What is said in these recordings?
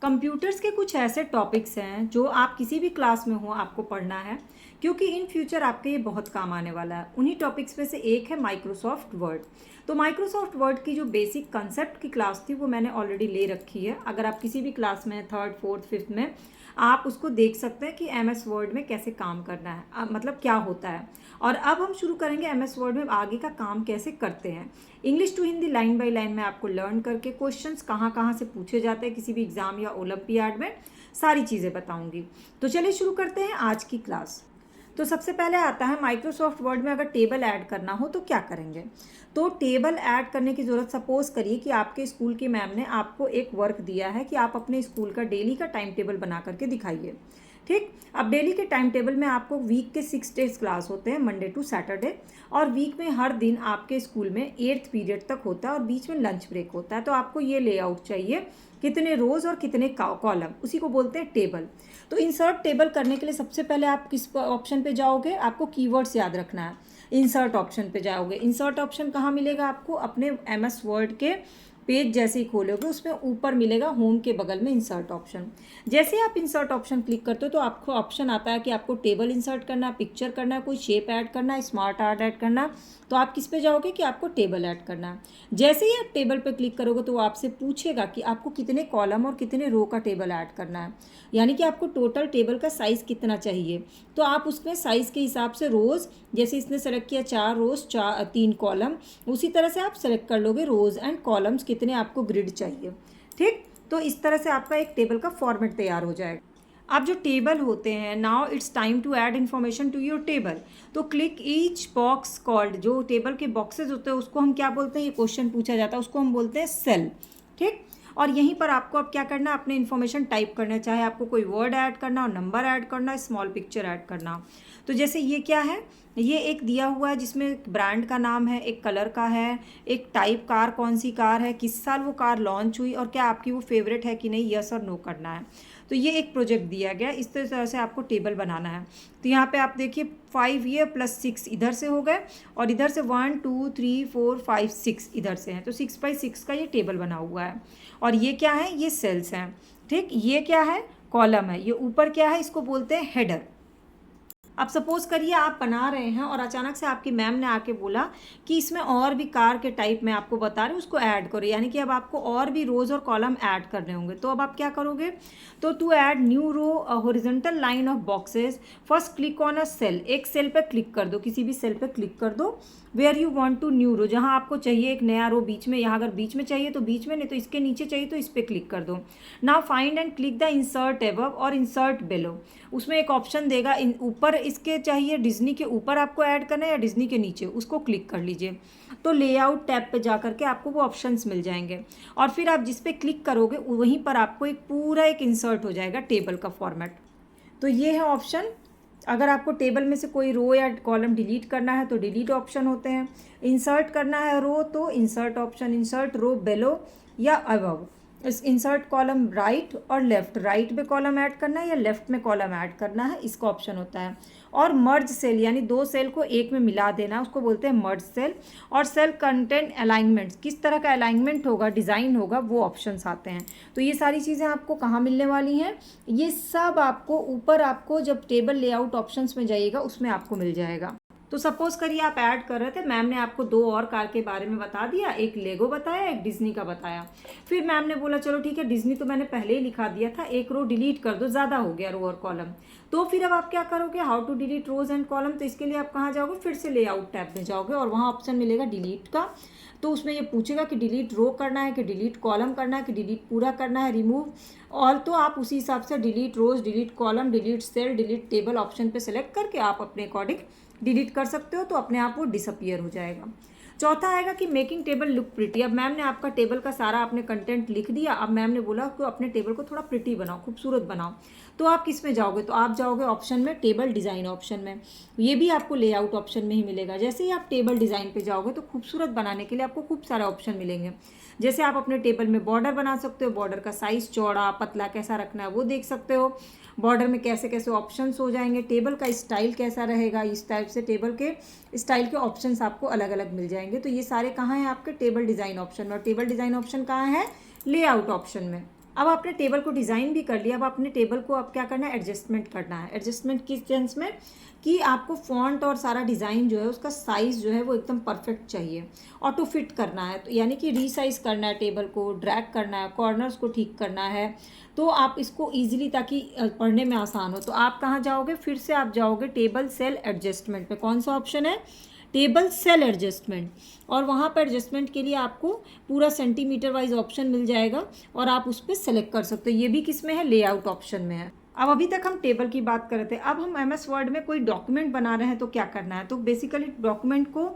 Computers के कुछ ऐसे टॉपिक्स हैं जो आप किसी भी क्लास में हो आपको पढ़ना है, क्योंकि इन फ्यूचर आपके ये बहुत काम आने वाला है। उन्हीं टॉपिक्स में से एक है माइक्रोसॉफ्ट वर्ड। तो माइक्रोसॉफ्ट वर्ड की जो बेसिक कंसेप्ट की क्लास थी वो मैंने ऑलरेडी ले रखी है। अगर आप किसी भी क्लास में हैं, थर्ड फोर्थ फिफ्थ में, आप उसको देख सकते हैं कि एमएस वर्ड में कैसे काम करना है, मतलब क्या होता है। और अब हम शुरू करेंगे एमएस वर्ड में आगे का काम कैसे करते हैं। English to Hindi line by line में आपको लर्न करके क्वेश्चंस कहाँ कहाँ से पूछे जाते हैं किसी भी एग्जाम या ओलंपियाड में, सारी चीज़ें बताऊंगी। तो चलिए शुरू करते हैं आज की क्लास। तो सबसे पहले आता है माइक्रोसॉफ्ट वर्ड में अगर टेबल ऐड करना हो तो क्या करेंगे। तो टेबल ऐड करने की ज़रूरत, सपोज करिए कि आपके स्कूल की मैम ने आपको एक वर्क दिया है कि आप अपने स्कूल का डेली का टाइम टेबल बना करके दिखाइए। ठीक, अब डेली के टाइम टेबल में आपको वीक के 6 डेज क्लास होते हैं, मंडे टू सैटरडे, और वीक में हर दिन आपके स्कूल में 8th पीरियड तक होता है और बीच में लंच ब्रेक होता है। तो आपको ये लेआउट चाहिए, कितने रोज और कितने कॉलम, उसी को बोलते हैं टेबल। तो इंसर्ट टेबल करने के लिए सबसे पहले आप किस ऑप्शन पे जाओगे, आपको कीवर्ड्स याद रखना है। इंसर्ट ऑप्शन पे जाओगे। इंसर्ट ऑप्शन कहाँ मिलेगा आपको, अपने एमएस वर्ड के पेज जैसे ही खोलोगे उसमें ऊपर मिलेगा होम के बगल में इंसर्ट ऑप्शन। जैसे ही आप इंसर्ट ऑप्शन क्लिक करते हो तो आपको ऑप्शन आता है कि आपको टेबल इंसर्ट करना है, पिक्चर करना है, कोई शेप ऐड करना है, स्मार्ट आर्ट ऐड करना है। तो आप किस पे जाओगे कि आपको टेबल ऐड करना है। जैसे ही आप टेबल पे क्लिक करोगे तो वो आपसे पूछेगा कि आपको कितने कॉलम और कितने रो का टेबल ऐड करना है, यानी कि आपको टोटल टेबल का साइज़ कितना चाहिए। तो आप उसमें साइज़ के हिसाब से रोज़, जैसे इसने सेलेक्ट किया 4 रोज़ 3 कॉलम, उसी तरह से आप सेलेक्ट कर लोगे रोज़ एंड कॉलम्स कितने आपको ग्रिड चाहिए। ठीक, तो इस तरह से आपका एक टेबल का फॉर्मेट तैयार हो जाएगा। अब जो टेबल होते हैं, now it's time to add information to your table. तो क्लिक ईच बॉक्स कॉल्ड, जो टेबल के बॉक्सेस होते हैं उसको हम क्या बोलते हैं, ये क्वेश्चन पूछा जाता है, उसको हम बोलते हैं सेल। ठीक, और यहीं पर आपको अब क्या करना है, अपने इन्फॉर्मेशन टाइप करना है, चाहे आपको कोई वर्ड ऐड करना हो, नंबर ऐड करना है, स्मॉल पिक्चर ऐड करना हो। तो जैसे ये क्या है, ये एक दिया हुआ है जिसमें एक ब्रांड का नाम है, एक कलर का है, एक टाइप, कार कौन सी कार है, किस साल वो कार लॉन्च हुई और क्या आपकी वो फेवरेट है कि नहीं, यस और नो करना है। तो ये एक प्रोजेक्ट दिया गया, इस तरह से आपको टेबल बनाना है। तो यहाँ पे आप देखिए 5 ये प्लस 6 इधर से हो गए और इधर से 1 2 3 4 5 6 इधर से हैं, तो 6x6 का ये टेबल बना हुआ है। और ये क्या है, ये सेल्स हैं। ठीक, ये क्या है, कॉलम है, ये ऊपर क्या है, इसको बोलते हैं हेडर। अब सपोज करिए आप बना रहे हैं और अचानक से आपकी मैम ने आके बोला कि इसमें और भी कार के टाइप मैं आपको बता रही हूँ उसको ऐड करो, यानी कि अब आपको और भी रोज और कॉलम ऐड करने होंगे। तो अब आप क्या करोगे, तो to add new row horizontal line of boxes, first click on a cell, एक सेल पे क्लिक कर दो, किसी भी सेल पे क्लिक कर दो, where you want to new row, जहाँ आपको चाहिए एक नया रो बीच में, यहाँ अगर बीच में चाहिए तो बीच में, नहीं तो इसके नीचे चाहिए तो इस पर क्लिक कर दो। Now find and click the insert above और इंसर्ट बिलो। उसमें एक ऑप्शन देगा, ऊपर इसके चाहिए डिज्नी के ऊपर आपको ऐड करना है या डिज्नी के नीचे, उसको क्लिक कर लीजिए। तो लेआउट टैब पे जा करके आपको वो ऑप्शंस मिल जाएंगे और फिर आप जिस पे क्लिक करोगे वहीं पर आपको एक पूरा एक इंसर्ट हो जाएगा टेबल का फॉर्मेट। तो ये है ऑप्शन। अगर आपको टेबल में से कोई रो या कॉलम डिलीट करना है तो डिलीट ऑप्शन होते हैं, इंसर्ट करना है रो तो इंसर्ट ऑप्शन, इंसर्ट रो बेलो या अबव, इस इंसर्ट कॉलम राइट और लेफ्ट, राइट में कॉलम ऐड करना है या लेफ्ट में कॉलम ऐड करना है, इसका ऑप्शन होता है। और मर्ज सेल, यानी दो सेल को एक में मिला देना, उसको बोलते हैं मर्ज सेल। और सेल कंटेंट अलाइनमेंट, किस तरह का अलाइनमेंट होगा, डिज़ाइन होगा, वो ऑप्शंस आते हैं। तो ये सारी चीज़ें आपको कहाँ मिलने वाली हैं, ये सब आपको ऊपर, आपको जब टेबल लेआउट ऑप्शंस में जाइएगा उसमें आपको मिल जाएगा। तो सपोज करिए आप ऐड कर रहे थे, मैम ने आपको 2 और कार के बारे में बता दिया, एक लेगो बताया, एक डिज्नी का बताया। फिर मैम ने बोला चलो ठीक है, डिज्नी तो मैंने पहले ही लिखा दिया था, एक रो डिलीट कर दो, ज़्यादा हो गया रो और कॉलम। तो फिर अब आप क्या करोगे, how to delete rows and column, तो इसके लिए आप कहाँ जाओगे, फिर से लेआउट टैब में जाओगे और वहाँ ऑप्शन मिलेगा डिलीट का। तो उसमें ये पूछेगा कि डिलीट रो करना है कि डिलीट कॉलम करना है कि डिलीट पूरा करना है, रिमूव ऑल। तो आप उसी हिसाब से delete rows, delete column, delete cell, delete table option पे सेलेक्ट करके आप अपने अकॉर्डिंग डिलीट कर सकते हो, तो अपने आप वो डिसअपियर हो जाएगा। चौथा आएगा कि मेकिंग टेबल लुक प्रिटी। अब मैम ने आपका टेबल का सारा आपने कंटेंट लिख दिया, अब मैम ने बोला कि अपने टेबल को थोड़ा प्रिटी बनाओ, खूबसूरत बनाओ। तो आप किस में जाओगे, तो आप जाओगे ऑप्शन में टेबल डिज़ाइन ऑप्शन में, ये भी आपको लेआउट ऑप्शन में ही मिलेगा। जैसे ही आप टेबल डिज़ाइन पे जाओगे तो खूबसूरत बनाने के लिए आपको खूब सारे ऑप्शन मिलेंगे। जैसे आप अपने टेबल में बॉर्डर बना सकते हो, बॉर्डर का साइज़ चौड़ा पतला कैसा रखना है वो देख सकते हो, बॉर्डर में कैसे कैसे ऑप्शंस हो जाएंगे, टेबल का स्टाइल कैसा रहेगा, इस टाइप से टेबल के स्टाइल के ऑप्शंस आपको अलग अलग मिल जाएंगे। तो ये सारे कहाँ हैं, आपके टेबल डिज़ाइन ऑप्शन में। और टेबल डिज़ाइन ऑप्शन कहाँ है, लेआउट ऑप्शन में। अब आपने टेबल को डिज़ाइन भी कर लिया, अब अपने टेबल को अब क्या करना है, एडजस्टमेंट करना है। एडजस्टमेंट किस सेंस में कि आपको फॉन्ट और सारा डिज़ाइन जो है उसका साइज़ जो है वो एकदम परफेक्ट चाहिए, ऑटो फिट करना है, तो यानी कि रीसाइज करना है, टेबल को ड्रैग करना है, कॉर्नर्स को ठीक करना है, तो आप इसको ईजिली, ताकि पढ़ने में आसान हो। तो आप कहाँ जाओगे, फिर से आप जाओगे टेबल सेल एडजस्टमेंट में। कौन सा ऑप्शन है, टेबल सेल एडजस्टमेंट, और वहाँ पर एडजस्टमेंट के लिए आपको पूरा सेंटीमीटर वाइज ऑप्शन मिल जाएगा और आप उस पर सेलेक्ट कर सकते हो। ये भी किस में है, लेआउट ऑप्शन में है। अब अभी तक हम टेबल की बात कर रहे थे, अब हम एमएस वर्ड में कोई डॉक्यूमेंट बना रहे हैं तो क्या करना है। तो बेसिकली डॉक्यूमेंट को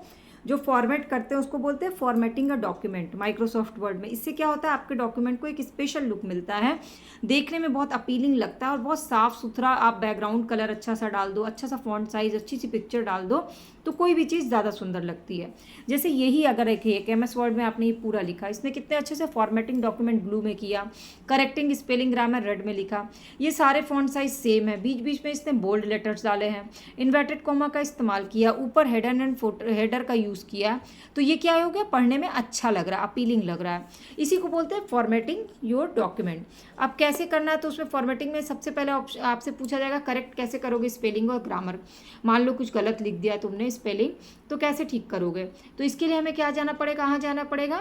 जो फॉर्मेट करते हैं उसको बोलते हैं formatting a document Microsoft word में। इससे क्या होता है, आपके डॉक्यूमेंट को एक स्पेशल लुक मिलता है, देखने में बहुत अपीलिंग लगता है और बहुत साफ सुथरा। आप बैकग्राउंड कलर अच्छा सा डाल दो, अच्छा सा फॉन्ट साइज, अच्छी सी पिक्चर डाल दो, तो कोई भी चीज़ ज़्यादा सुंदर लगती है। जैसे यही अगर एक एमएस वर्ड में आपने ये पूरा लिखा, इसने कितने अच्छे से फॉर्मेटिंग डॉक्यूमेंट ब्लू में किया, करेक्टिंग स्पेलिंग ग्रामर रेड में लिखा, ये सारे फॉन्ट साइज सेम है, बीच बीच में इसने बोल्ड लेटर्स डाले हैं, इन्वर्टेड कॉमा का इस्तेमाल किया, ऊपर हेडर एंड हेडर का यूज़ किया, तो ये क्या हो गया, पढ़ने में अच्छा लग रहा है, अपीलिंग लग रहा है। इसी को बोलते हैं फॉर्मेटिंग योर डॉक्यूमेंट। अब कैसे करना है, तो उसमें फॉर्मेटिंग में सबसे पहले आपसे पूछा जाएगा करेक्ट कैसे करोगे स्पेलिंग और ग्रामर। मान लो कुछ गलत लिख दिया तुमने स्पेलिंग, तो कैसे ठीक करोगे। तो इसके लिए हमें क्या जाना पड़ेगा, कहाँ जाना पड़ेगा,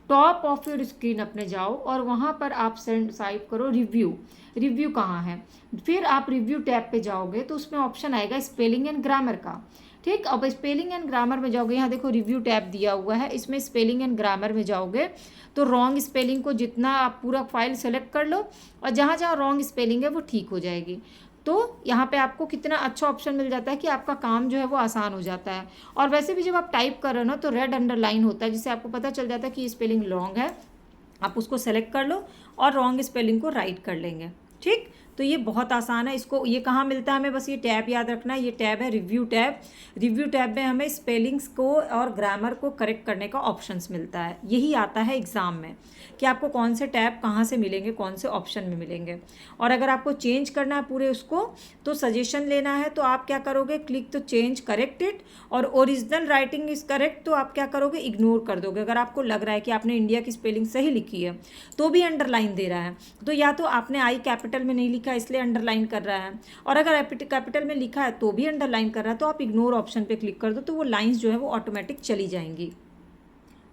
टॉप ऑफ योर स्क्रीन अपने जाओ और वहाँ पर आप टाइप करो रिव्यू। रिव्यू कहाँ है, फिर आप रिव्यू टैब पे जाओगे तो उसमें ऑप्शन आएगा स्पेलिंग एंड ग्रामर का। ठीक, अब स्पेलिंग एंड ग्रामर में जाओगे, यहाँ देखो रिव्यू टैब दिया हुआ है, इसमें स्पेलिंग एंड ग्रामर में जाओगे तो रॉन्ग स्पेलिंग को जितना आप पूरा फाइल सेलेक्ट कर लो और जहाँ जहाँ रॉन्ग स्पेलिंग है वो ठीक हो जाएगी। तो यहाँ पे आपको कितना अच्छा ऑप्शन मिल जाता है कि आपका काम जो है वो आसान हो जाता है। और वैसे भी जब आप टाइप कर रहे हो ना तो रेड अंडरलाइन होता है, जिससे आपको पता चल जाता है कि ये स्पेलिंग रॉन्ग है, आप उसको सेलेक्ट कर लो और रॉन्ग स्पेलिंग को राइट कर लेंगे। ठीक, तो ये बहुत आसान है। इसको ये कहाँ मिलता है हमें, बस ये टैब याद रखना है, ये टैब है रिव्यू टैब। रिव्यू टैब में हमें स्पेलिंग्स को और ग्रामर को करेक्ट करने का ऑप्शंस मिलता है। यही आता है एग्ज़ाम में कि आपको कौन से टैब कहाँ से मिलेंगे, कौन से ऑप्शन में मिलेंगे। और अगर आपको चेंज करना है पूरे उसको, तो सजेशन लेना है तो आप क्या करोगे, क्लिक तो चेंज करेक्ट इट, और ओरिजिनल राइटिंग इज़ करेक्ट तो आप क्या करोगे, इग्नोर कर दोगे। अगर आपको लग रहा है कि आपने इंडिया की स्पेलिंग सही लिखी है तो भी अंडरलाइन दे रहा है, तो या तो आपने आई कैपिटल में नहीं लिखा इसलिए अंडरलाइन कर रहा है, और अगर कैपिटल में लिखा है तो भी अंडरलाइन कर रहा है, तो आप इग्नोर ऑप्शन पे क्लिक कर दो तो वो लाइंस जो है वो ऑटोमेटिक चली जाएंगी।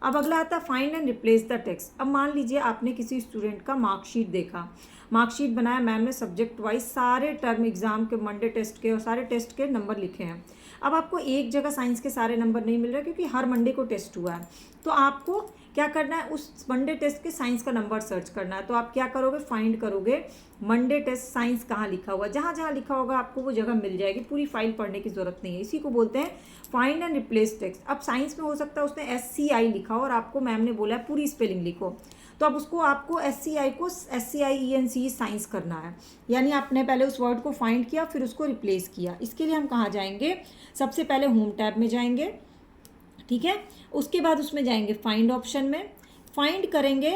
अब अगला आता है find and replace the text. अब मान लीजिए आपने किसी स्टूडेंट का मार्कशीट देखा, मार्कशीट बनाया, मैम ने सब्जेक्ट वाइज सारे टर्म एग्जाम के, मंडे टेस्ट के और सारे टेस्ट के नंबर लिखे हैं। अब आपको एक जगह साइंस के सारे नंबर नहीं मिल रहे क्योंकि हर मंडे को टेस्ट हुआ है, तो आपको क्या करना है, उस मंडे टेस्ट के साइंस का नंबर सर्च करना है। तो आप क्या करोगे, फाइंड करोगे मंडे टेस्ट साइंस कहाँ लिखा हुआ, जहाँ जहाँ लिखा होगा आपको वो जगह मिल जाएगी, पूरी फाइल पढ़ने की जरूरत नहीं है। इसी को बोलते हैं फाइंड एंड रिप्लेस टेक्स्ट। अब साइंस में हो सकता है उसने SCI लिखा हो और आपको मैम ने बोला है पूरी स्पेलिंग लिखो, तो अब उसको आपको SCI को SCIENCE साइंस करना है, यानी आपने पहले उस वर्ड को फाइंड किया फिर उसको रिप्लेस किया। इसके लिए हम कहाँ जाएंगे, सबसे पहले होम टैब में जाएंगे, ठीक है, उसके बाद उसमें जाएंगे फाइंड ऑप्शन में, फाइंड करेंगे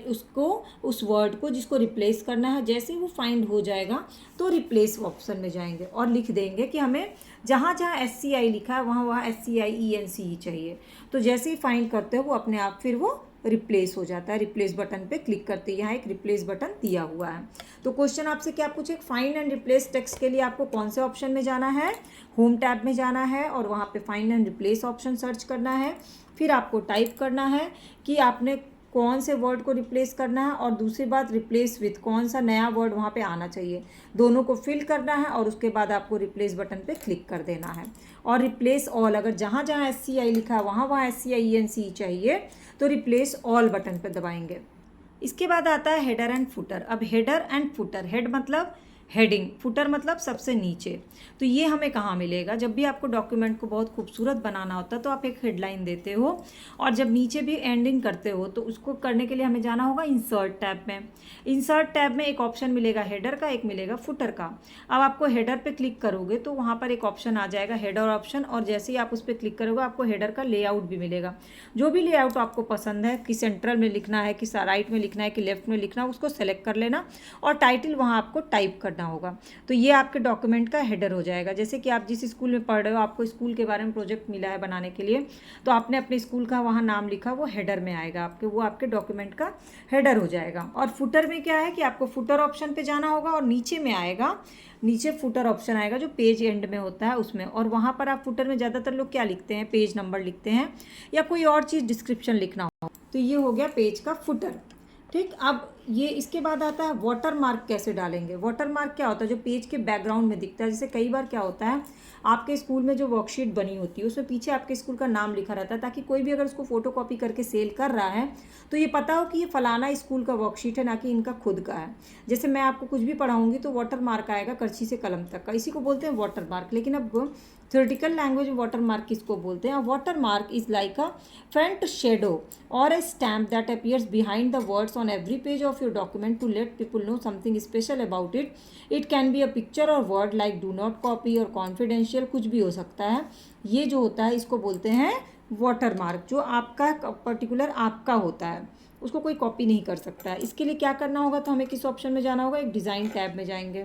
उसको, उस वर्ड को जिसको रिप्लेस करना है। जैसे ही वो फाइंड हो जाएगा तो रिप्लेस ऑप्शन में जाएंगे और लिख देंगे कि हमें जहाँ जहाँ SCI लिखा है वहाँ वहाँ SCIENCE चाहिए। तो जैसे ही फाइंड करते हो वो अपने आप फिर वो रिप्लेस हो जाता है। रिप्लेस बटन पे क्लिक करते ही यहाँ एक रिप्लेस बटन दिया हुआ है। तो क्वेश्चन आपसे क्या पूछे, फाइंड एंड रिप्लेस टेक्स्ट के लिए आपको कौन से ऑप्शन में जाना है, होम टैब में जाना है और वहाँ पे find and replace option search करना है। फिर आपको टाइप करना है कि आपने कौन से वर्ड को रिप्लेस करना है, और दूसरी बात रिप्लेस विथ, कौन सा नया वर्ड वहाँ पे आना चाहिए, दोनों को फिल करना है और उसके बाद आपको रिप्लेस बटन पे क्लिक कर देना है। और रिप्लेस ऑल, अगर जहाँ जहाँ SCI लिखा है वहाँ वहाँ SCIENCE चाहिए तो रिप्लेस ऑल बटन पे दबाएंगे। इसके बाद आता है हेडर एंड फुटर। अब हेडर एंड फुटर, हेड मतलब हेडिंग, फुटर मतलब सबसे नीचे। तो ये हमें कहाँ मिलेगा, जब भी आपको डॉक्यूमेंट को बहुत खूबसूरत बनाना होता है तो आप एक हेडलाइन देते हो और जब नीचे भी एंडिंग करते हो तो उसको करने के लिए हमें जाना होगा इंसर्ट टैब में। इंसर्ट टैब में एक ऑप्शन मिलेगा हेडर का, एक मिलेगा फुटर का। अब आपको हेडर पे क्लिक करोगे तो वहाँ पर एक ऑप्शन आ जाएगा हेडर ऑप्शन, और जैसे ही आप उस पर क्लिक करोगे आपको हेडर का लेआउट भी मिलेगा। जो भी लेआउट आपको पसंद है, कि सेंट्रल में लिखना है, कि राइट में लिखना है, कि लेफ्ट में लिखना है, उसको सेलेक्ट कर लेना और टाइटल वहाँ आपको टाइप करना लिखना होगा। तो ये आपके डॉक्यूमेंट का हेडर हो जाएगा। जैसे कि आप जिस स्कूल में पढ़ रहे हो, आपको स्कूल के बारे में प्रोजेक्ट मिला है बनाने के लिए, तो आपने अपने स्कूल का वहाँ नाम लिखा, वो हेडर में आएगा आपके, वो आपके डॉक्यूमेंट का हेडर हो जाएगा। और फुटर में क्या है कि आपको फुटर ऑप्शन पे जाना होगा और नीचे में आएगा, नीचे फुटर ऑप्शन आएगा जो पेज एंड में होता है उसमें, और वहाँ पर आप फुटर में ज़्यादातर लोग क्या लिखते हैं, पेज नंबर लिखते हैं या कोई और चीज़ डिस्क्रिप्शन लिखना हो। तो ये हो गया पेज का फुटर। ठीक, अब ये इसके बाद आता है वाटर मार्क कैसे डालेंगे। वाटर मार्क क्या होता है, जो पेज के बैकग्राउंड में दिखता है। जैसे कई बार क्या होता है, आपके स्कूल में जो वर्कशीट बनी होती है उसमें पीछे आपके स्कूल का नाम लिखा रहता है, ताकि कोई भी अगर उसको फोटोकॉपी करके सेल कर रहा है तो ये पता हो कि ये फलाना स्कूल का वर्कशीट है, ना कि इनका खुद का है। जैसे मैं आपको कुछ भी पढ़ाऊंगी तो वाटर मार्क आएगा करची से कलम तक का, इसी को बोलते हैं वाटर मार्क। लेकिन अब थ्योरेटिकल लैंग्वेज में वाटर मार्क किसको बोलते हैं? वाटर मार्क इज लाइक अ फेंट shadow or a stamp that appears behind the words on every page of your document to let people know something special about it. It can be a picture or word like do not copy or confidential, कुछ भी हो सकता है। ये जो होता है इसको बोलते हैं वाटर मार्क, जो आपका पर्टिकुलर आपका होता है, उसको कोई कॉपी नहीं कर सकता है। इसके लिए क्या करना होगा, तो हमें किस ऑप्शन में जाना होगा, एक डिज़ाइन टैब में जाएंगे।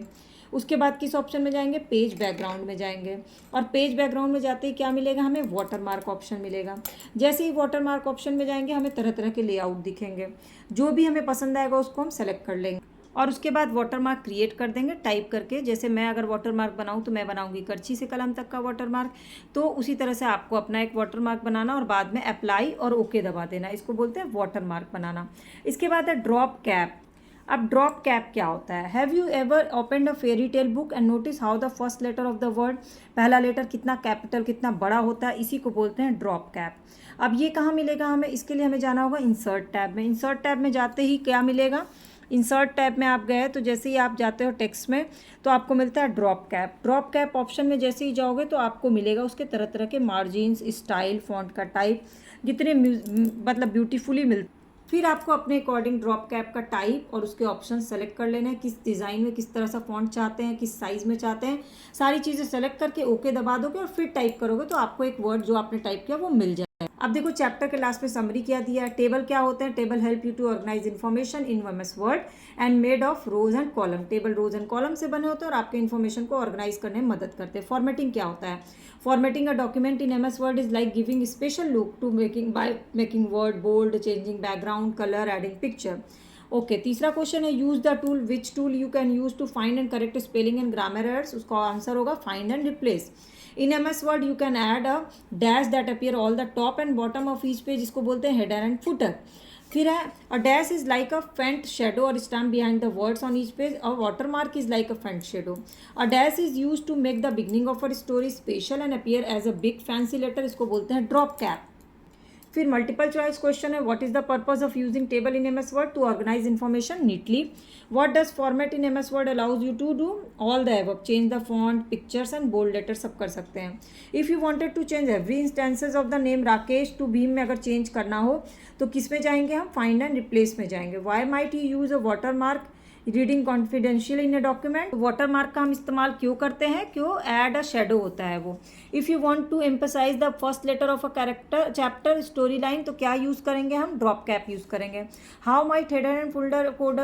उसके बाद किस ऑप्शन में जाएंगे, पेज बैकग्राउंड में जाएंगे। और पेज बैकग्राउंड में जाते ही क्या मिलेगा, हमें वाटर मार्क ऑप्शन मिलेगा। जैसे ही वाटर मार्क ऑप्शन में जाएंगे हमें तरह तरह के लेआउट दिखेंगे, जो भी हमें पसंद आएगा उसको हम सेलेक्ट कर लेंगे और उसके बाद वाटर मार्क क्रिएट कर देंगे टाइप करके। जैसे मैं अगर वाटर मार्क बनाऊँ तो मैं बनाऊंगी करची से कलम तक का वाटर मार्क, तो उसी तरह से आपको अपना एक वाटर मार्क बनाना और बाद में अप्लाई और ओके दबा देना, इसको बोलते हैं वाटर मार्क बनाना। इसके बाद है ड्रॉप कैप। अब ड्रॉप कैप क्या होता है? Have you ever opened a fairy tale book and notice how the first letter of the word, पहला लेटर कितना कैपिटल कितना बड़ा होता है, इसी को बोलते हैं ड्रॉप कैप। अब ये कहाँ मिलेगा हमें, इसके लिए हमें जाना होगा इंसर्ट टैब में। इंसर्ट टैब में जाते ही क्या मिलेगा, इंसर्ट टैब में आप गए तो जैसे ही आप जाते हो टेक्स्ट में तो आपको मिलता है drop cap. Drop cap option में जैसे ही जाओगे तो आपको मिलेगा उसके तरह तरह के मार्जिन्स, स्टाइल, फॉन्ट का टाइप, जितने मतलब ब्यूटीफुली मिलते। फिर आपको अपने अकॉर्डिंग ड्रॉप कैप का टाइप और उसके ऑप्शन सेलेक्ट कर लेना है, किस डिज़ाइन में किस तरह सा फॉन्ट चाहते हैं, किस साइज़ में चाहते हैं, सारी चीज़ें सेलेक्ट करके ओके दबा दोगे और फिर टाइप करोगे तो आपको एक वर्ड जो आपने टाइप किया वो मिल जाए। अब देखो चैप्टर के लास्ट में समरी क्या दिया है। टेबल क्या होते हैं, table help you to organize information in MS Word and made of rows and column. Table rows and column से बने होते हैं और आपके इन्फॉर्मेशन को ऑर्गेनाइज करने में मदद करते हैं। फॉर्मेटिंग क्या होता है, formatting a document in MS Word is like giving special look to making word bold, changing background colour, adding picture. Okay, तीसरा क्वेश्चन है use the tool, which tool you can use to find and correct spelling and grammar errors. उसका answer होगा find and replace. In MS Word you can add a dash that appear all the top and bottom of each page, इसको बोलते हैं header and footer। फिर है a dash is like a faint shadow or stamp behind the words on each page। A watermark is like a faint shadow। A dash is used to make the beginning of a story special and appear as a big fancy letter, इसको बोलते हैं drop cap। फिर multiple choice question है, what is the purpose of using table in MS Word, to organize information neatly. What does format in MS Word allows you to do, all the above, change the font, pictures and bold letter सब कर सकते हैं। If you wanted to change every instances of the name Rakesh to Bhim में अगर change करना हो तो किस में जाएंगे हम, फाइंड एंड रिप्लेस में जाएंगे। Why might you use a water mark reading confidential in a document, water mark का हम इस्तेमाल क्यों करते हैं, क्यों, ऐड अ शेडो होता है वो। If you want to emphasize the first letter of a character chapter story line तो क्या यूज़ करेंगे हम, ड्रॉप कैप यूज़ करेंगे। How might header and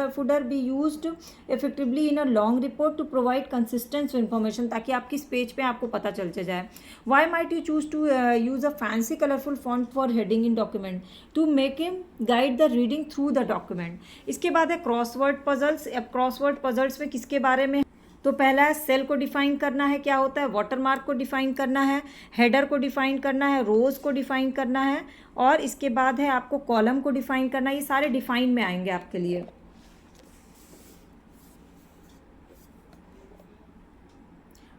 footer be used effectively in a long report to provide consistence information, ताकि आपकी page पे आपको पता चल जाए। Why might you choose to use a fancy colourful font for heading in document to make him guide the reading through the document. इसके बाद है क्रॉसवर्ड पजल्स। अब क्रॉसवर्ड पजल्स में किसके बारे में, तो पहला है सेल को डिफाइन करना है, क्या होता है, वाटरमार्क को डिफाइन करना है, हेडर को डिफाइन करना है, रोज को डिफाइन करना है, और इसके बाद है आपको कॉलम को डिफाइन करना है। ये सारे डिफाइन में आएंगे आपके लिए।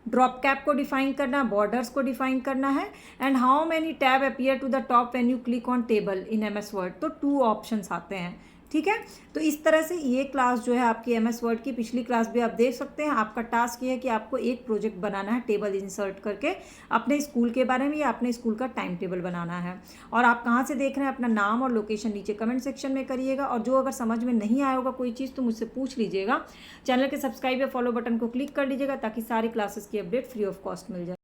ड्रॉप कैप को डिफाइन करना, बॉर्डर्स को डिफाइन करना है, and how many tab appear to the top when you click on table in MS Word, तो 2 ऑप्शंस आते हैं। ठीक है, तो इस तरह से ये क्लास जो है आपकी एमएस वर्ड की, पिछली क्लास भी आप देख सकते हैं। आपका टास्क ये है कि आपको एक प्रोजेक्ट बनाना है टेबल इंसर्ट करके अपने स्कूल के बारे में, या अपने स्कूल का टाइम टेबल बनाना है। और आप कहाँ से देख रहे हैं, अपना नाम और लोकेशन नीचे कमेंट सेक्शन में करिएगा, और जो अगर समझ में नहीं आया होगा कोई चीज़ तो मुझसे पूछ लीजिएगा। चैनल के सब्सक्राइब या फॉलो बटन को क्लिक कर लीजिएगा ताकि सारी क्लासेस की अपडेट फ्री ऑफ कॉस्ट मिल जाए।